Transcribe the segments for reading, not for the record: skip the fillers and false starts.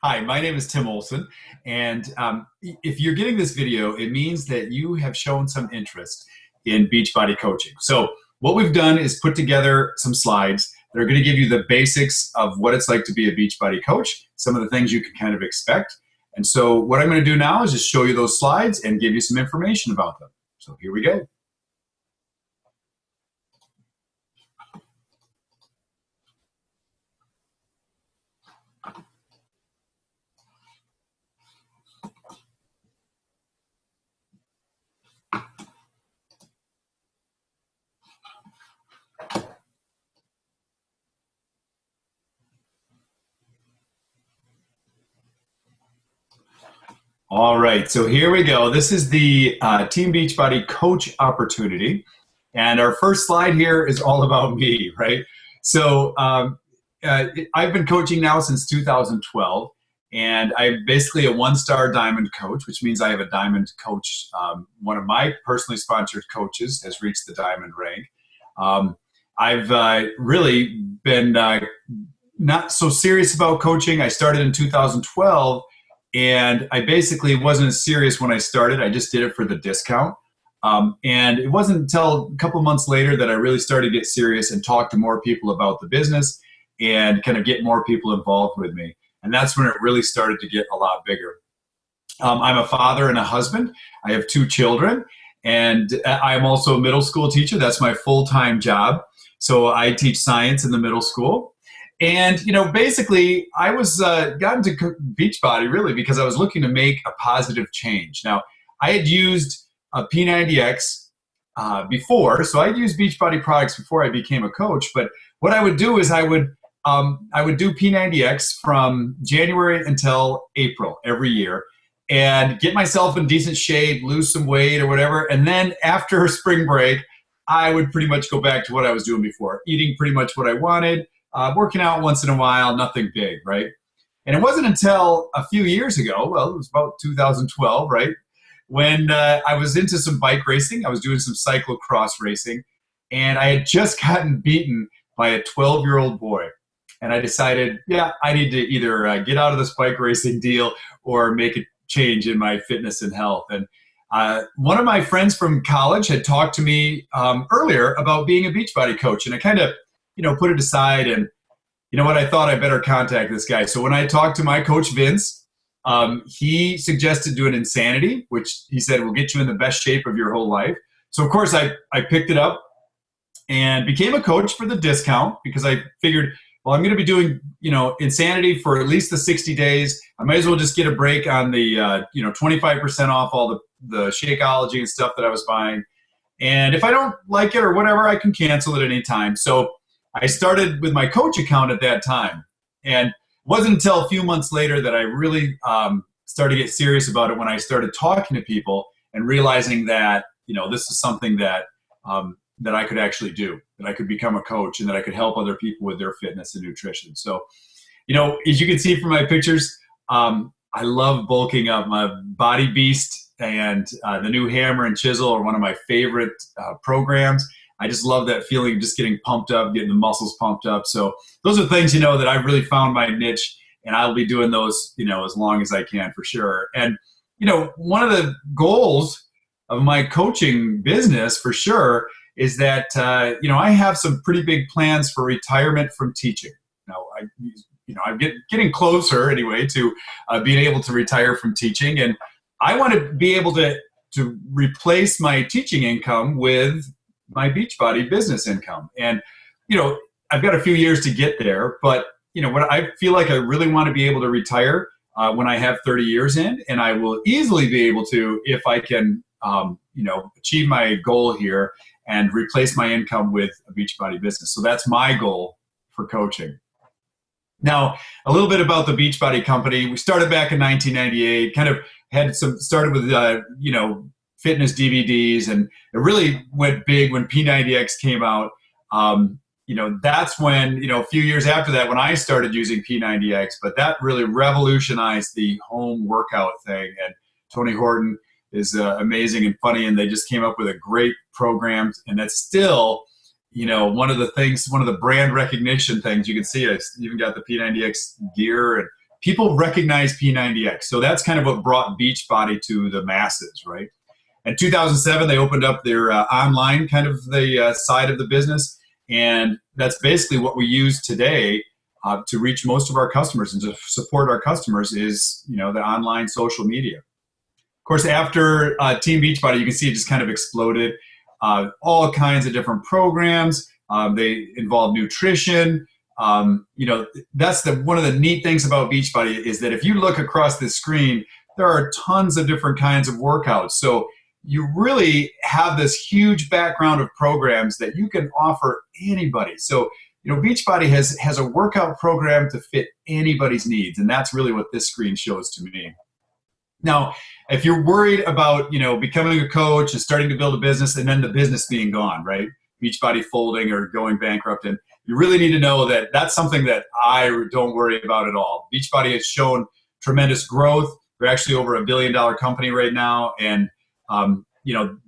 Hi, my name is Tim Olson, and if you're getting this video, it means that you have shown some interest in Beachbody coaching. So what we've done is put together some slides that are going to give you the basics of what it's like to be a Beachbody coach, some of the things you can kind of expect. And so what I'm going to do now is just show you those slides and give you some information about them. So here we go. All right, so here we go. This is the Team Beachbody coach opportunity. And our first slide here is all about me, right? So I've been coaching now since 2012, and I'm basically a one-star diamond coach, which means I have a diamond coach. One of my personally sponsored coaches has reached the diamond rank. I've really been not so serious about coaching. I started in 2012. And I basically wasn't as serious when I started. I just did it for the discount. And it wasn't until a couple months later that I really started to get serious and talk to more people about the business and kind of get more people involved with me. And that's when it really started to get a lot bigger. I'm a father and a husband. I have 2 children, and I'm also a middle school teacher. That's my full-time job. So I teach science in the middle school. And, basically I was got into Beachbody really because I was looking to make a positive change. Now, I had used P90X before, so I'd used Beachbody products before I became a coach. But what I would do is I would do P90X from January until April every year and get myself in decent shape, lose some weight or whatever. And then after spring break, I would pretty much go back to what I was doing before, eating pretty much what I wanted. Working out once in a while, nothing big, right? And it wasn't until a few years ago, well, it was about 2012, right? When I was into some bike racing. I was doing some cyclocross racing, and I had just gotten beaten by a 12-year-old boy. And I decided, yeah, I need to either get out of this bike racing deal or make a change in my fitness and health. And one of my friends from college had talked to me earlier about being a Beachbody coach, and I kind of put it aside, and I thought I better contact this guy. So when I talked to my coach, Vince, he suggested doing Insanity, which he said will get you in the best shape of your whole life. So of course I picked it up and became a coach for the discount because I figured, well, I'm going to be doing, Insanity for at least the 60 days. I might as well just get a break on the, 25% off all the Shakeology and stuff that I was buying. And if I don't like it or whatever, I can cancel it at any time. So I started with my coach account at that time, and it wasn't until a few months later that I really started to get serious about it when I started talking to people and realizing that this is something that that I could actually do, that I could become a coach, and that I could help other people with their fitness and nutrition. So, as you can see from my pictures, I love bulking up. My Body Beast and the new Hammer and Chisel are one of my favorite programs. I just love that feeling of just getting pumped up, getting the muscles pumped up. So those are things, that I've really found my niche, and I'll be doing those, as long as I can for sure. And, one of the goals of my coaching business for sure is that, I have some pretty big plans for retirement from teaching. Now, I'm getting closer anyway to being able to retire from teaching. And I want to be able to replace my teaching income with my Beachbody business income. And, I've got a few years to get there, but, what I feel like I really want to be able to retire when I have 30 years in, and I will easily be able to, if I can, achieve my goal here and replace my income with a Beachbody business. So that's my goal for coaching. Now, a little bit about the Beachbody company. We started back in 1998, kind of started with, fitness DVDs, and it really went big when P90X came out. That's when, a few years after that, when I started using P90X, but that really revolutionized the home workout thing. And Tony Horton is amazing and funny, and they just came up with a great program. And that's still, one of the brand recognition things. You can see I even got the P90X gear and people recognize P90X. So that's kind of what brought Beachbody to the masses, right? In 2007, they opened up their online kind of the side of the business. And that's basically what we use today to reach most of our customers and to support our customers is, the online social media. Of course, after Team Beachbody, you can see it just kind of exploded. All kinds of different programs. They involve nutrition. That's one of the neat things about Beachbody is that if you look across the screen, there are tons of different kinds of workouts. So you really have this huge background of programs that you can offer anybody. So, Beachbody has a workout program to fit anybody's needs. And that's really what this screen shows to me. Now, if you're worried about, becoming a coach and starting to build a business and then the business being gone, right? Beachbody folding or going bankrupt, and you really need to know that that's something that I don't worry about at all. Beachbody has shown tremendous growth. They're actually over $1 billion company right now. And,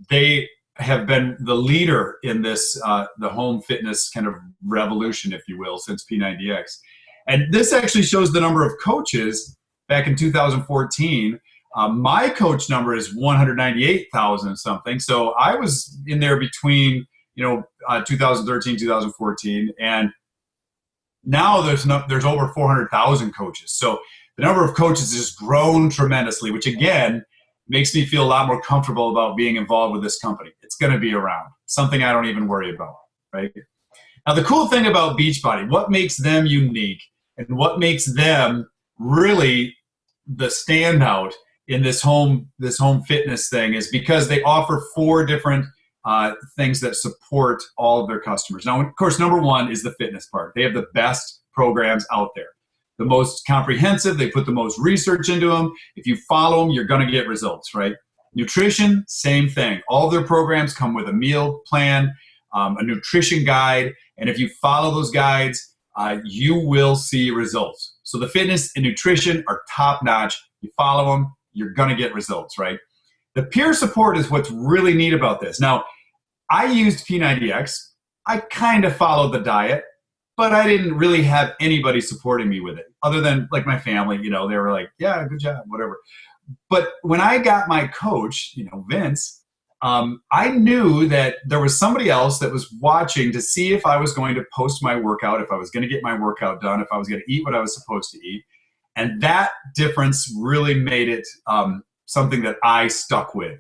they have been the leader in this, the home fitness kind of revolution, if you will, since P90X. And this actually shows the number of coaches back in 2014. My coach number is 198,000 something. So I was in there between, 2013, 2014. And now there's over 400,000 coaches. So the number of coaches has grown tremendously, which again, makes me feel a lot more comfortable about being involved with this company. It's going to be around, something I don't even worry about, right? Now, the cool thing about Beachbody, what makes them unique and what makes them really the standout in this home fitness thing is because they offer 4 different things that support all of their customers. Now, of course, number 1 is the fitness part. They have the best programs out there. The most comprehensive, they put the most research into them. If you follow them, you're going to get results, right? Nutrition, same thing. All of their programs come with a meal plan, a nutrition guide, and if you follow those guides, you will see results. So the fitness and nutrition are top-notch. You follow them, you're going to get results, right? The peer support is what's really neat about this. Now, I used P90X. I kind of followed the diet, but I didn't really have anybody supporting me with it other than like my family, they were like, yeah, good job, whatever. But when I got my coach, Vince, I knew that there was somebody else that was watching to see if I was going to post my workout, if I was going to get my workout done, if I was going to eat what I was supposed to eat. And that difference really made it something that I stuck with,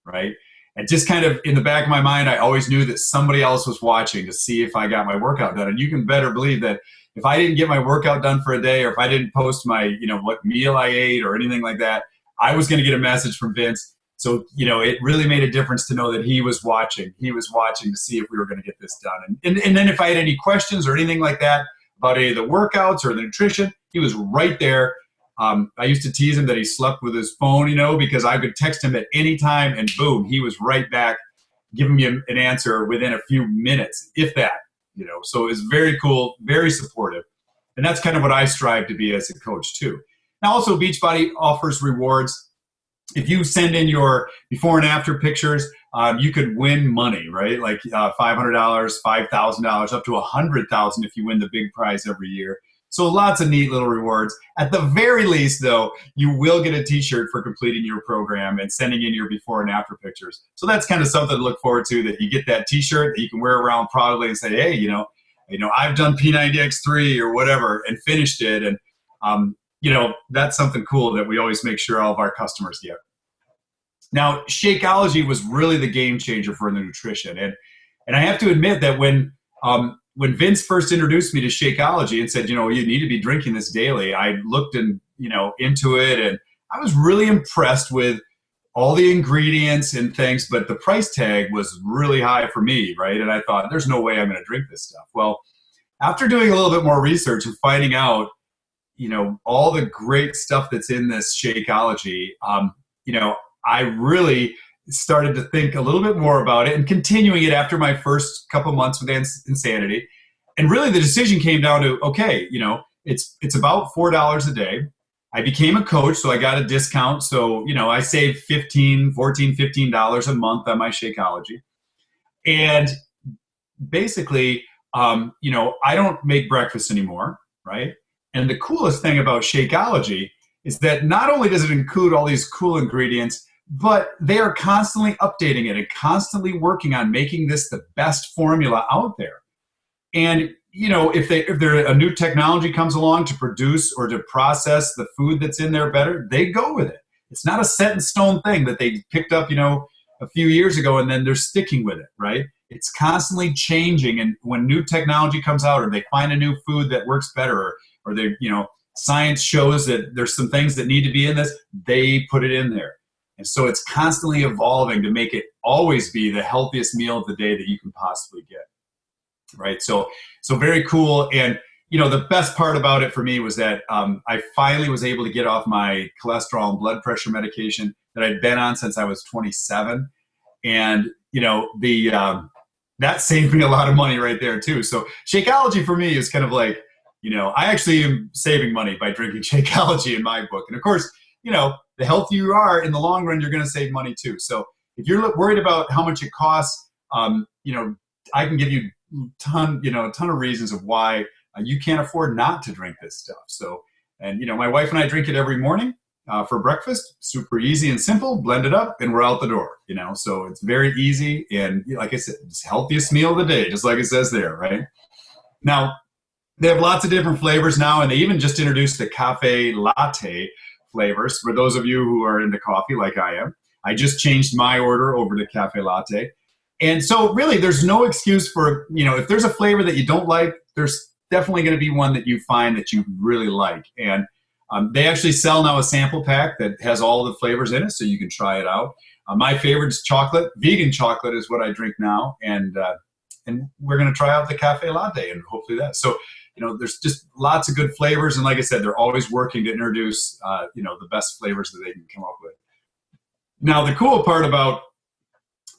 right? And just kind of in the back of my mind, I always knew that somebody else was watching to see if I got my workout done. And you can better believe that if I didn't get my workout done for a day, or if I didn't post my, what meal I ate or anything like that, I was going to get a message from Vince. So, it really made a difference to know that he was watching. He was watching to see if we were going to get this done. And then if I had any questions or anything like that about any of the workouts or the nutrition, he was right there. I used to tease him that he slept with his phone, because I could text him at any time and boom, he was right back giving me an answer within a few minutes, if that, So it was very cool, very supportive. And that's kind of what I strive to be as a coach too. Now also Beachbody offers rewards. If you send in your before and after pictures, you could win money, right? Like $500, $5,000, up to $100,000 if you win the big prize every year. So lots of neat little rewards. At the very least, though, you will get a t-shirt for completing your program and sending in your before and after pictures. So that's kind of something to look forward to, that you get that t-shirt that you can wear around proudly and say, hey, I've done P90X3 or whatever and finished it. And, that's something cool that we always make sure all of our customers get. Now, Shakeology was really the game changer for the nutrition. And I have to admit that when Vince first introduced me to Shakeology and said, you need to be drinking this daily, I looked into it, and I was really impressed with all the ingredients and things, but the price tag was really high for me, right? And I thought, there's no way I'm going to drink this stuff. Well, after doing a little bit more research and finding out, all the great stuff that's in this Shakeology, I really started to think a little bit more about it and continuing it after my first couple months with Insanity. And really the decision came down to, okay, it's about $4 a day. I became a coach, so I got a discount. So, I saved $14, $15 a month on my Shakeology. And basically, I don't make breakfast anymore, right? And the coolest thing about Shakeology is that not only does it include all these cool ingredients, but they are constantly updating it and constantly working on making this the best formula out there. And if there a new technology comes along to produce or to process the food that's in there better, they go with it. It's not a set in stone thing that they picked up, a few years ago and then they're sticking with it, right? It's constantly changing. And when new technology comes out or they find a new food that works better or they, science shows that there's some things that need to be in this, they put it in there. And so it's constantly evolving to make it always be the healthiest meal of the day that you can possibly get. Right. So very cool. And, the best part about it for me was that I finally was able to get off my cholesterol and blood pressure medication that I'd been on since I was 27. And, that saved me a lot of money right there too. So Shakeology for me is kind of like, I actually am saving money by drinking Shakeology in my book. And of course, the healthier you are in the long run, you're going to save money too. So if you're worried about how much it costs, I can give you a ton of reasons of why you can't afford not to drink this stuff. So, and my wife and I drink it every morning for breakfast. Super easy and simple. Blend it up, and we're out the door. So it's very easy, and like I said, it's the healthiest meal of the day, just like it says there. Right now, they have lots of different flavors now, and they even just introduced the cafe latte flavors for those of you who are into coffee, like I am. I just changed my order over to cafe latte. And so really there's no excuse for, if there's a flavor that you don't like, there's definitely going to be one that you find that you really like. And they actually sell now a sample pack that has all the flavors in it, so you can try it out. My favorite is chocolate. Vegan chocolate is what I drink now. And we're going to try out the cafe latte and hopefully that. So, there's just lots of good flavors. And like I said, they're always working to introduce, the best flavors that they can come up with. Now, the cool part about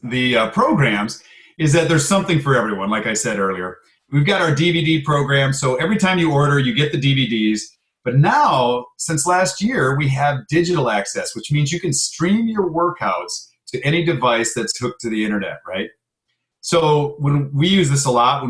the programs is that there's something for everyone. Like I said earlier, we've got our DVD program. So every time you order, you get the DVDs. But now, since last year, we have digital access, which means you can stream your workouts to any device that's hooked to the internet, right? So when we use this a lot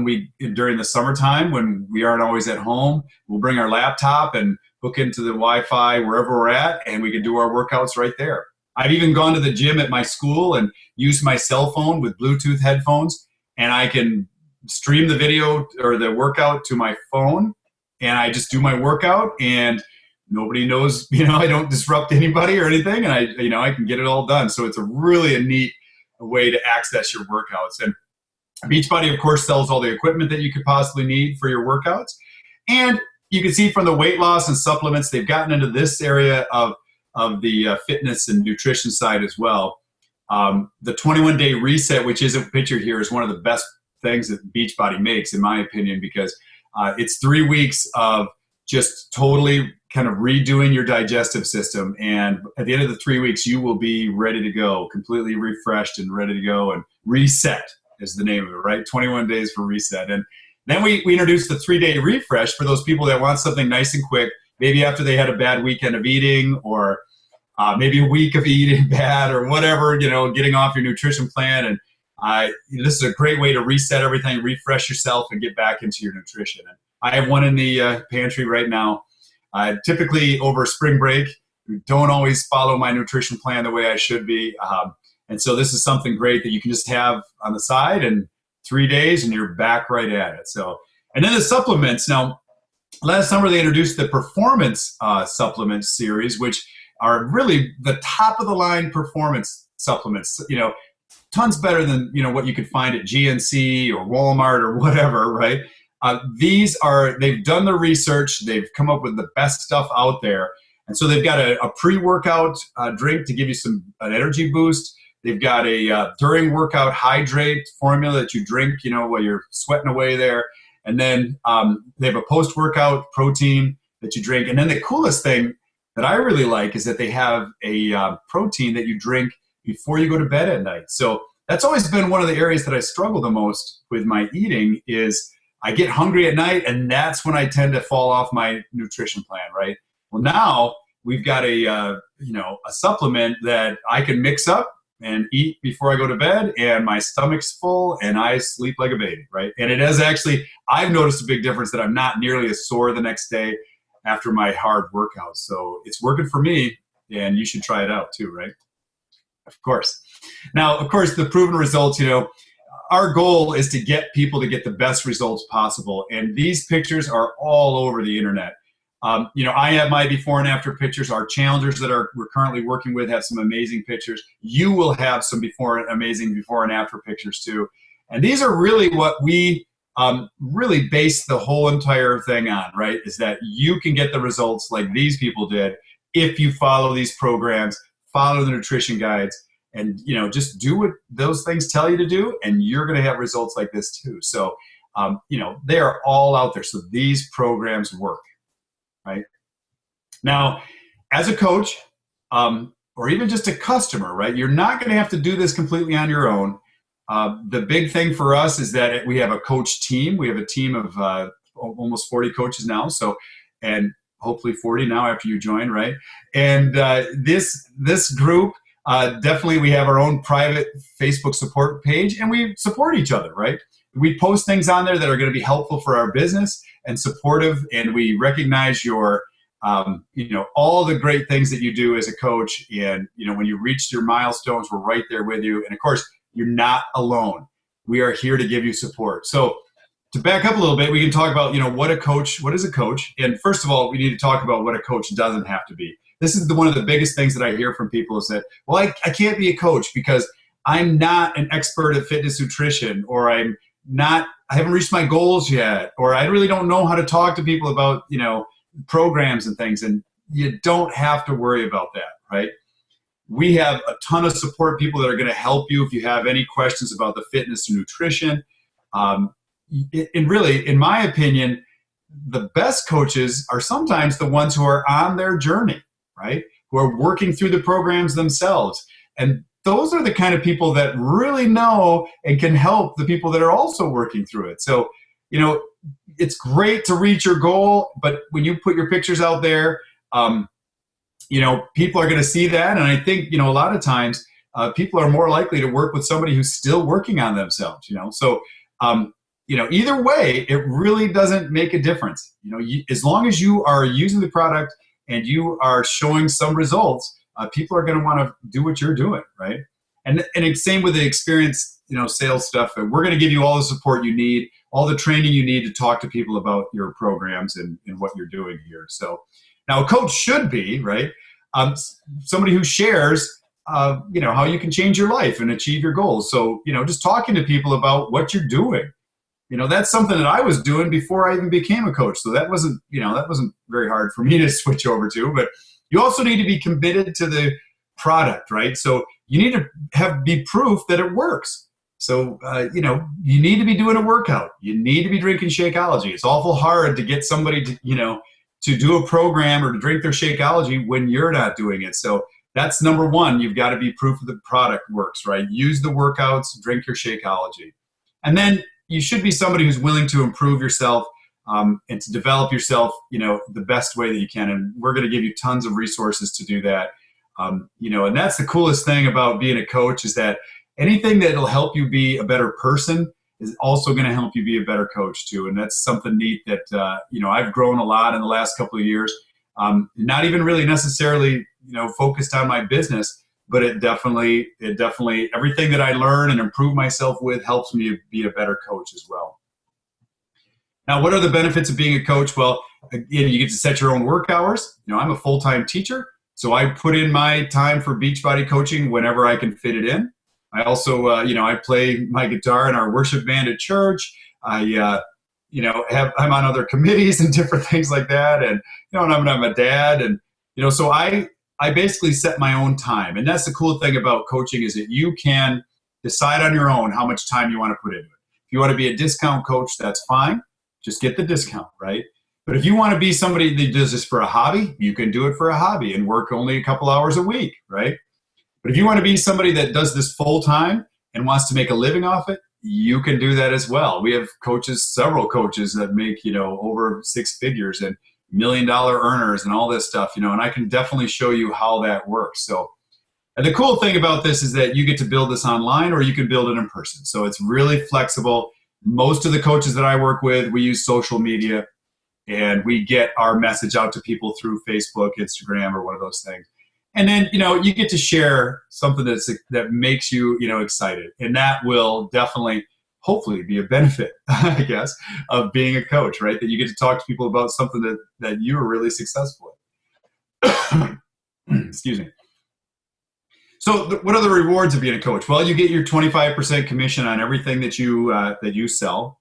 during the summertime, when we aren't always at home, we'll bring our laptop and hook into the Wi-Fi wherever we're at, and we can do our workouts right there. I've even gone to the gym at my school and used my cell phone with Bluetooth headphones, and I can stream the video or the workout to my phone, and I just do my workout, and nobody knows, I don't disrupt anybody or anything, and I can get it all done. So it's really a neat way to access your workouts. And Beachbody, of course, sells all the equipment that you could possibly need for your workouts. And you can see from the weight loss and supplements, they've gotten into this area of the fitness and nutrition side as well. The 21-day reset, which isn't pictured here, is one of the best things that Beachbody makes, in my opinion, because it's 3 weeks of just totally kind of redoing your digestive system. And at the end of the 3 weeks, you will be ready to go, completely refreshed and ready to go. And reset is the name of it, right? 21 days for reset. And then we introduced the 3-day refresh for those people that want something nice and quick, maybe after they had a bad weekend of eating, or maybe a week of eating bad, or whatever, getting off your nutrition plan. And this is a great way to reset everything, refresh yourself, and get back into your nutrition. And I have one in the pantry right now. Typically over spring break, don't always follow my nutrition plan the way I should be. And so this is something great that you can just have on the side, and 3 days and you're back right at it. So, and then the supplements. Now, last summer they introduced the performance supplement series, which are really the top of the line performance supplements, tons better than, what you could find at GNC or Walmart or whatever, right? They've done the research, they've come up with the best stuff out there. And so they've got a pre-workout drink to give you an energy boost. They've got a during workout hydrate formula that you drink, while you're sweating away there. And then they have a post-workout protein that you drink. And then the coolest thing that I really like is that they have a protein that you drink before you go to bed at night. So that's always been one of the areas that I struggle the most with my eating is I get hungry at night, and that's when I tend to fall off my nutrition plan, right? Well, now we've got a supplement that I can mix up and eat before I go to bed, and my stomach's full and I sleep like a baby, right? And it has actually, I've noticed a big difference that I'm not nearly as sore the next day. after my hard workouts. So it's working for me, and you should try it out too, right? Of course. Now, of course, the proven results, our goal is to get people to get the best results possible. And these pictures are all over the internet. I have my before and after pictures. Our challengers that we're currently working with have some amazing pictures. You will have some amazing before and after pictures too. And these are really what we really base the whole entire thing on, right? Is that you can get the results like these people did if you follow these programs, follow the nutrition guides, and just do what those things tell you to do, and you're going to have results like this too. So they are all out there. So these programs work, right? Now, as a coach, or even just a customer, right, you're not going to have to do this completely on your own. The big thing for us is that we have a coach team. We have a team of almost 40 coaches now. And hopefully 40 now after you join, right? And this group, definitely we have our own private Facebook support page, and we support each other, right? We post things on there that are going to be helpful for our business and supportive, and we recognize your, all the great things that you do as a coach. And, when you reach your milestones, we're right there with you. And of course, you're not alone. We are here to give you support. So to back up a little bit, we can talk about, what is a coach? And first of all, we need to talk about what a coach doesn't have to be. This is one of the biggest things that I hear from people is that, well, I can't be a coach because I'm not an expert at fitness nutrition, or I haven't reached my goals yet, or I really don't know how to talk to people about, programs and things. And you don't have to worry about that, right? We have a ton of support people that are going to help you if you have any questions about the fitness and nutrition. And really, in my opinion, the best coaches are sometimes the ones who are on their journey, right? Who are working through the programs themselves. And those are the kind of people that really know and can help the people that are also working through it. So, it's great to reach your goal, but when you put your pictures out there, people are going to see that. And I think, a lot of times people are more likely to work with somebody who's still working on themselves, So, either way, it really doesn't make a difference. As long as you are using the product and you are showing some results, people are going to want to do what you're doing, right? And same with the experience, sales stuff. We're going to give you all the support you need, all the training you need to talk to people about your programs and what you're doing here. So now a coach should be, right, somebody who shares, how you can change your life and achieve your goals. So, just talking to people about what you're doing. That's something that I was doing before I even became a coach. So that wasn't very hard for me to switch over to. But you also need to be committed to the product, right? So you need to be proof that it works. So, you need to be doing a workout. You need to be drinking Shakeology. It's awful hard to get somebody to do a program or to drink their Shakeology when you're not doing it. So that's number one. You've got to be proof that the product works, right? Use the workouts, drink your Shakeology. And then you should be somebody who's willing to improve yourself and to develop yourself, the best way that you can. And we're going to give you tons of resources to do that. And that's the coolest thing about being a coach is that anything that'll help you be a better person is also going to help you be a better coach too. And that's something neat that, I've grown a lot in the last couple of years. Not even really necessarily, focused on my business, but it definitely, everything that I learn and improve myself with helps me be a better coach as well. Now, what are the benefits of being a coach? Well, again, you get to set your own work hours. I'm a full-time teacher, so I put in my time for Beachbody coaching whenever I can fit it in. I also, I play my guitar in our worship band at church. I'm on other committees and different things like that. And, and I'm a dad. And, so I basically set my own time. And that's the cool thing about coaching is that you can decide on your own how much time you want to put into it. If you want to be a discount coach, that's fine. Just get the discount, right? But if you want to be somebody that does this for a hobby, you can do it for a hobby and work only a couple hours a week, right? But if you want to be somebody that does this full time and wants to make a living off it, you can do that as well. We have several coaches that make, over six figures and $1 million earners and all this stuff, and I can definitely show you how that works. So, and the cool thing about this is that you get to build this online or you can build it in person. So it's really flexible. Most of the coaches that I work with, we use social media. and we get our message out to people through Facebook, Instagram, or one of those things. And then, you get to share something that makes you, excited. And that will definitely, hopefully, be a benefit, I guess, of being a coach, right? That you get to talk to people about something that you are really successful in. Excuse me. So what are the rewards of being a coach? Well, you get your 25% commission on everything that you sell.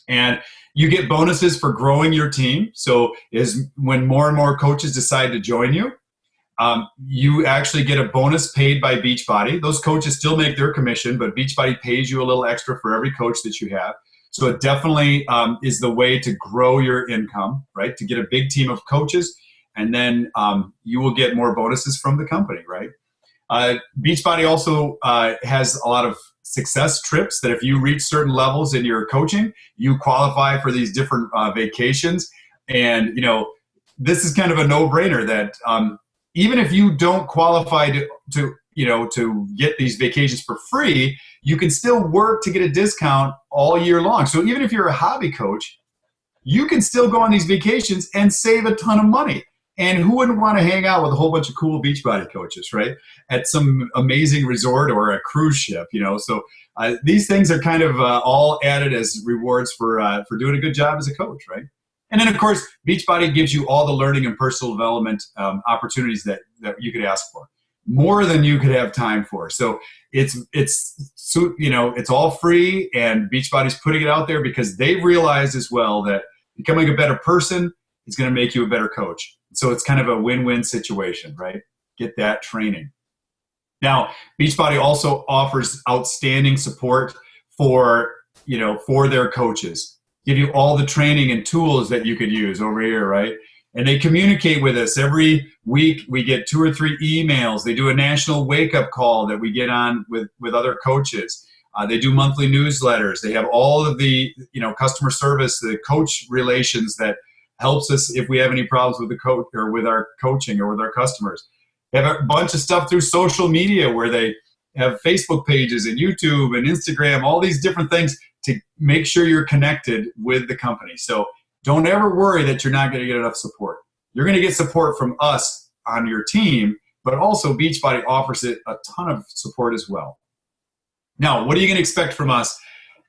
And you get bonuses for growing your team. So when more and more coaches decide to join you, you actually get a bonus paid by Beachbody. Those coaches still make their commission, but Beachbody pays you a little extra for every coach that you have. So it definitely is the way to grow your income, right? To get a big team of coaches, and then you will get more bonuses from the company, right? Beachbody also has a lot of success trips that if you reach certain levels in your coaching, you qualify for these different vacations. And, this is kind of a no-brainer that even if you don't qualify to get these vacations for free, you can still work to get a discount all year long. So even if you're a hobby coach, you can still go on these vacations and save a ton of money. And who wouldn't want to hang out with a whole bunch of cool Beachbody coaches, right? At some amazing resort or a cruise ship, So these things are kind of all added as rewards for doing a good job as a coach, right? And then, of course, Beachbody gives you all the learning and personal development opportunities that you could ask for, more than you could have time for. So it's all free, and Beachbody's putting it out there because they've realized as well that becoming a better person is going to make you a better coach. So it's kind of a win-win situation, right? Get that training. Now, Beachbody also offers outstanding support for their coaches. Give you all the training and tools that you could use over here, right? And they communicate with us every week. We get 2 or 3 emails. They do a national wake-up call that we get on with other coaches. They do monthly newsletters. They have all of the customer service, the coach relations that helps us if we have any problems with the coach or with our coaching or with our customers. They have a bunch of stuff through social media where they have Facebook pages and YouTube and Instagram, all these different things to make sure you're connected with the company. So don't ever worry that you're not going to get enough support. You're going to get support from us on your team, but also Beachbody offers it a ton of support as well. Now, what are you going to expect from us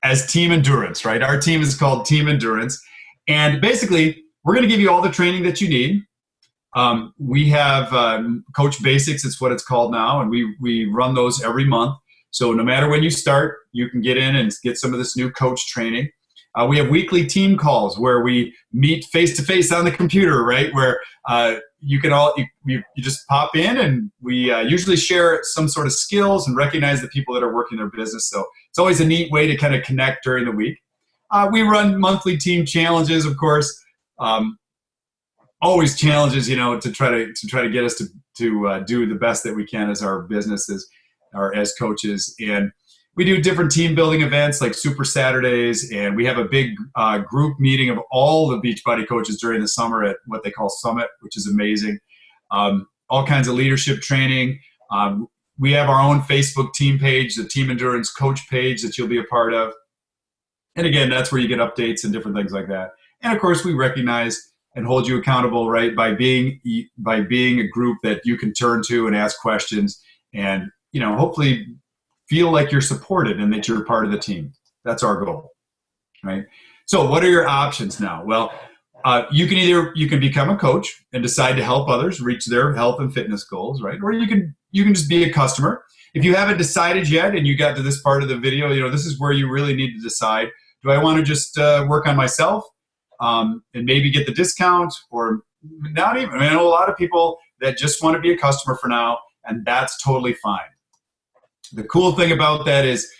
as Team Endurance, right? Our team is called Team Endurance. And basically, we're going to give you all the training that you need. We have Coach Basics, it's what it's called now, and we run those every month. So no matter when you start, you can get in and get some of this new coach training. We have weekly team calls where we meet face-to-face on the computer, right? Where you just pop in, and we usually share some sort of skills and recognize the people that are working their business. So it's always a neat way to kind of connect during the week. We run monthly team challenges, of course. Always challenges, to try to get us to do the best that we can as our businesses or as coaches. And we do different team building events like Super Saturdays, and we have a big group meeting of all the Beachbody coaches during the summer at what they call Summit, which is amazing. All kinds of leadership training. We have our own Facebook team page, the Team Endurance Coach page that you'll be a part of. And again, that's where you get updates and different things like that. And of course, we recognize and hold you accountable, right, by being a group that you can turn to and ask questions, and hopefully feel like you're supported and that you're part of the team. That's our goal, right? So what are your options now? Well, you can become a coach and decide to help others reach their health and fitness goals, right? Or you can just be a customer. If you haven't decided yet and you got to this part of the video, this is where you really need to decide. Do I want to just work on myself and maybe get the discount, or not even? I know a lot of people that just want to be a customer for now, and that's totally fine. The cool thing about that is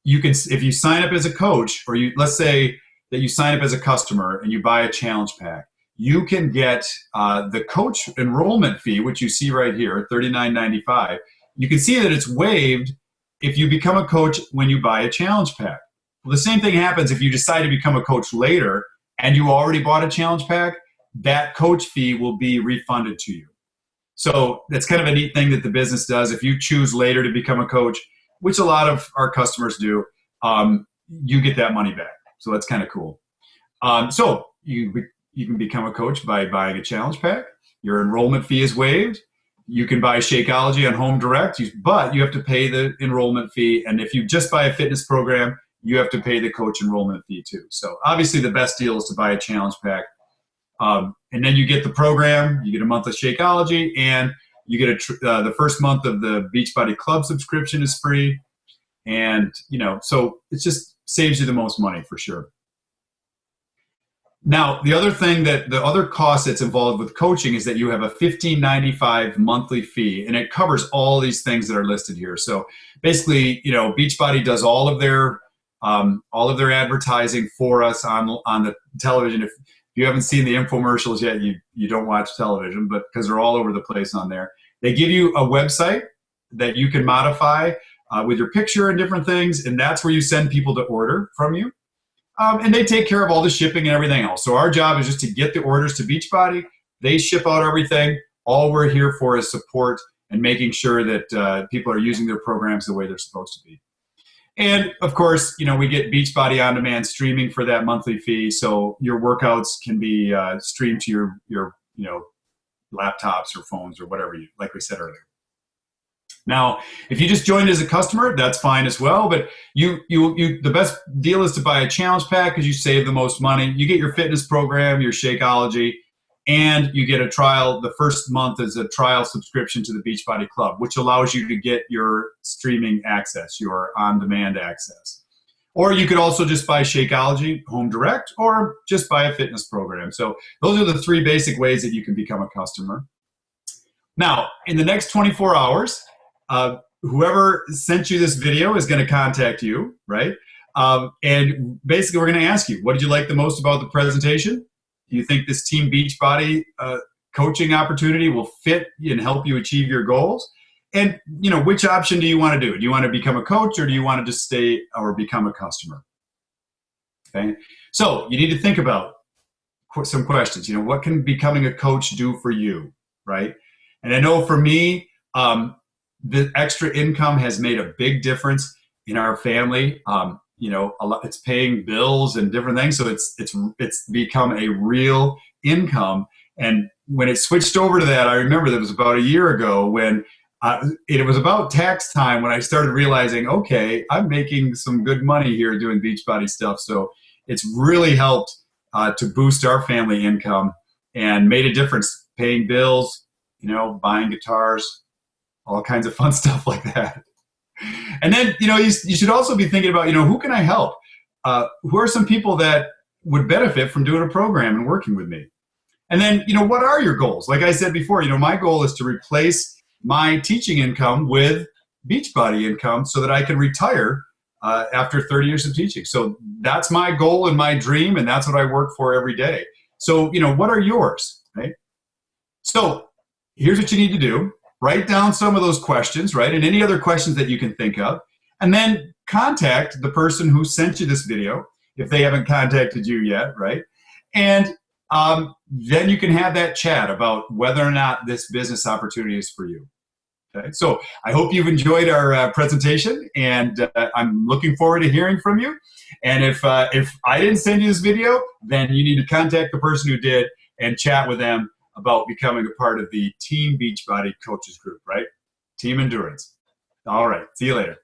you can, if you sign up as a coach, or let's say that you sign up as a customer and you buy a challenge pack, you can get the coach enrollment fee, which you see right here, $39.95. You can see that it's waived if you become a coach when you buy a challenge pack. Well, the same thing happens if you decide to become a coach later and you already bought a challenge pack. That coach fee will be refunded to you. So that's kind of a neat thing that the business does. If you choose later to become a coach, which a lot of our customers do, you get that money back. So that's kind of cool. So you can become a coach by buying a challenge pack. Your enrollment fee is waived. You can buy Shakeology on Home Direct, but you have to pay the enrollment fee. And if you just buy a fitness program, you have to pay the coach enrollment fee too. So obviously the best deal is to buy a challenge pack. And then you get the program, you get a month of Shakeology, and you get the first month of the Beachbody Club subscription is free. And, so it just saves you the most money for sure. Now, the other cost that's involved with coaching is that you have a $15.95 monthly fee, and it covers all these things that are listed here. So basically, Beachbody does all of their advertising for us on the television. If you haven't seen the infomercials yet, you don't watch television, but because they're all over the place on there. They give you a website that you can modify with your picture and different things, and that's where you send people to order from you. And they take care of all the shipping and everything else. So our job is just to get the orders to Beachbody. They ship out everything. All we're here for is support and making sure that people are using their programs the way they're supposed to be. And of course, we get Beachbody On Demand streaming for that monthly fee. So your workouts can be streamed to your laptops or phones or whatever like we said earlier. Now, if you just joined as a customer, that's fine as well. But the best deal is to buy a challenge pack because you save the most money. You get your fitness program, your Shakeology, and you get a trial. The first month is a trial subscription to the Beachbody Club, which allows you to get your streaming access, your on-demand access. Or you could also just buy Shakeology Home Direct, or just buy a fitness program. So those are the three basic ways that you can become a customer. Now, in the next 24 hours, whoever sent you this video is going to contact you, right? And basically, we're going to ask you, what did you like the most about the presentation? Do you think this Team Beachbody coaching opportunity will fit and help you achieve your goals? And, which option do you want to do? Do you want to become a coach, or do you want to just stay or become a customer? Okay. So you need to think about some questions. What can becoming a coach do for you, right? And I know for me, the extra income has made a big difference in our family. It's paying bills and different things. So it's become a real income. And when it switched over to that, I remember that was about a year ago when it was about tax time when I started realizing, okay, I'm making some good money here doing Beachbody stuff. So it's really helped to boost our family income and made a difference paying bills, buying guitars, all kinds of fun stuff like that. And then, you should also be thinking about, who can I help? Who are some people that would benefit from doing a program and working with me? And then, what are your goals? Like I said before, my goal is to replace my teaching income with Beachbody income so that I can retire after 30 years of teaching. So that's my goal and my dream, and that's what I work for every day. So, what are yours, right? So here's what you need to do. Write down some of those questions, right? And any other questions that you can think of. And then contact the person who sent you this video if they haven't contacted you yet, right? And then you can have that chat about whether or not this business opportunity is for you. Okay? So I hope you've enjoyed our presentation, and I'm looking forward to hearing from you. And if I didn't send you this video, then you need to contact the person who did and chat with them about becoming a part of the Team Beachbody Coaches Group, right? Team Endurance. All right. See you later.